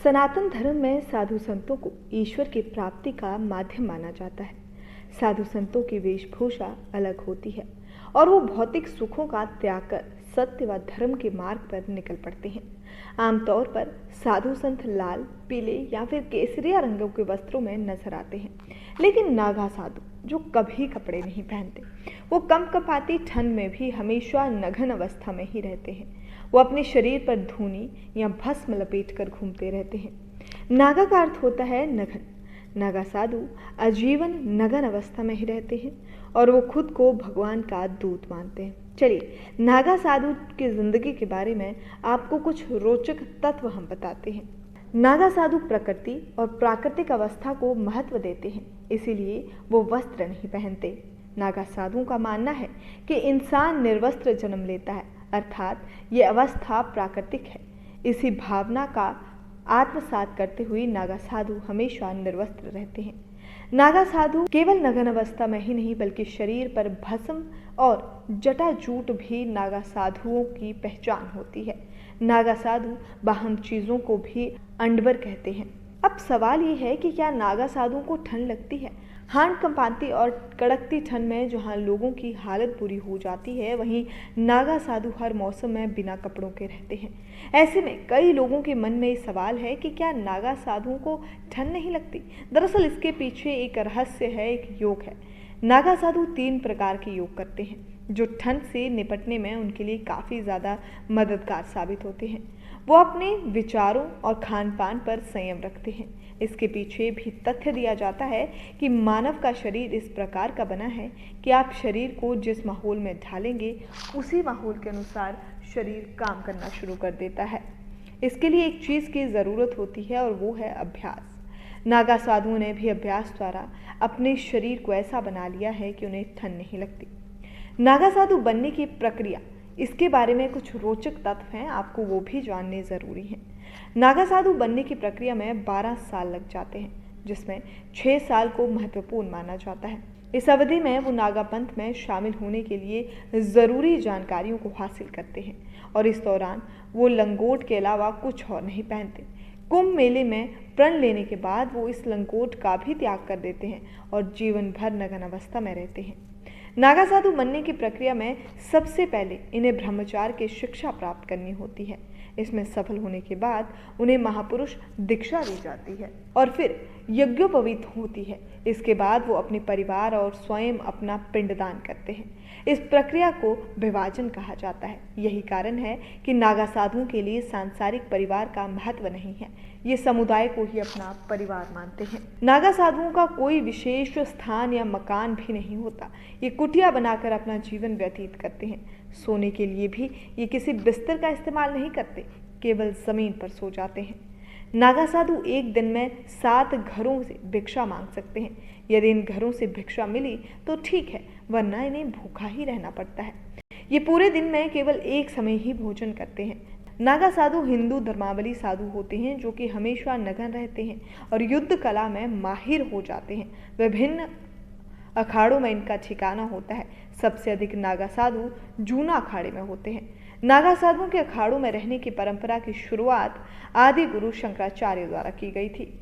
सनातन धर्म में साधु संतों को ईश्वर की प्राप्ति का माध्यम माना जाता है। साधु संतों की वेशभूषा अलग होती है और वो भौतिक सुखों का त्याग कर सत्य व धर्म के मार्ग पर निकल पड़ते हैं। आमतौर पर साधु संत लाल, पीले या फिर केसरिया रंगों के वस्त्रों में नजर आते हैं, लेकिन नागा साधु जो कभी कपड़े नहीं पहनते, वो कंपकंपाती ठंड में भी हमेशा नग्न अवस्था में ही रहते हैं। वो अपने शरीर पर धूनी या भस्म लपेट कर घूमते रहते हैं। नागा का अर्थ होता है नग्न। नागा साधु आजीवन नग्न अवस्था में ही रहते हैं और वो खुद को भगवान का दूत मानते हैं। चलिए, नागा साधु की जिंदगी के बारे में आपको कुछ रोचक तत्व हम बताते हैं। नागा साधु प्रकृति और प्राकृतिक अवस्था को महत्व देते हैं, इसीलिए वो वस्त्र नहीं पहनते। नागा साधुओं का मानना है कि इंसान निर्वस्त्र जन्म लेता है, अर्थात ये अवस्था प्राकृतिक है। इसी भावना का आत्मसात करते हुए नागा साधु हमेशा निर्वस्त्र रहते हैं। नागा साधु केवल नग्न अवस्था में ही नहीं बल्कि शरीर पर भस्म और जटाजूट भी नागा साधुओं की पहचान होती है। नागा साधु बाहम चीजों को भी अंडवर कहते हैं। अब सवाल ये है कि क्या नागा साधुओं को ठंड लगती है? हाड़ कंपाती और कड़कती ठंड में जहाँ लोगों की हालत बुरी हो जाती है, वहीं नागा साधु हर मौसम में बिना कपड़ों के रहते हैं। ऐसे में कई लोगों के मन में ये सवाल है कि क्या नागा साधुओं को ठंड नहीं लगती? दरअसल इसके पीछे एक रहस्य है, एक योग है। नागा साधु 3 प्रकार के योग करते हैं जो ठंड से निपटने में उनके लिए काफ़ी ज़्यादा मददगार साबित होते हैं। वो अपने विचारों और खान पान पर संयम रखते हैं। इसके पीछे भी तथ्य दिया जाता है कि मानव का शरीर इस प्रकार का बना है कि आप शरीर को जिस माहौल में ढालेंगे उसी माहौल के अनुसार शरीर काम करना शुरू कर देता है। इसके लिए एक चीज़ की ज़रूरत होती है और वो है अभ्यास। नागा साधुओं ने भी अभ्यास द्वारा अपने शरीर को ऐसा बना लिया है कि उन्हें ठंड नहीं लगती। नागा साधु बनने की प्रक्रिया, इसके बारे में कुछ रोचक तथ्य हैं, आपको वो भी जानने ज़रूरी हैं। नागा साधु बनने की प्रक्रिया में 12 साल लग जाते हैं, जिसमें 6 साल को महत्वपूर्ण माना जाता है। इस अवधि में वो नागा पंथ में शामिल होने के लिए ज़रूरी जानकारियों को हासिल करते हैं और इस दौरान वो लंगोट के अलावा कुछ और नहीं पहनते। कुंभ मेले में प्रण लेने के बाद वो इस लंगोट का भी त्याग कर देते हैं और जीवन भर नग्न अवस्था में रहते हैं। नागा साधु बनने की प्रक्रिया में सबसे पहले इन्हें ब्रह्मचार्य की शिक्षा प्राप्त करनी होती है। इसमें सफल होने के बाद उन्हें महापुरुष दीक्षा दी जाती है और फिर यज्ञोपवीत होती है। इसके बाद वो अपने परिवार और स्वयं अपना पिंडदान करते हैं। इस प्रक्रिया को विभाजन कहा जाता है। यही कारण है कि नागा साधुओं के लिए सांसारिक परिवार का महत्व नहीं है, ये समुदाय को ही अपना परिवार मानते हैं। नागा साधुओं का कोई विशेष स्थान या मकान भी नहीं होता, ये कुटिया बनाकर अपना जीवन व्यतीत करते हैं। सोने के लिए भी ये किसी बिस्तर का इस्तेमाल नहीं करते, केवल जमीन पर सो जाते हैं। नागा साधु एक दिन में 7 घरों से भिक्षा मांग सकते हैं। यदि इन घरों से भिक्षा मिली तो ठीक है, वरना इन्हें भूखा ही रहना पड़ता है। ये पूरे दिन में केवल एक समय ही भोजन करते हैं। नागा साधु हिंदू धर्मावलंबी साधु होते हैं जो कि हमेशा नग्न रहते हैं और युद्ध कला में माहिर हो जाते हैं। विभिन्न अखाड़ों में इनका ठिकाना होता है। सबसे अधिक नागा साधु जूना अखाड़े में होते हैं। नागा साधुओं के अखाड़ों में रहने की परंपरा की शुरुआत आदि गुरु शंकराचार्य द्वारा की गई थी।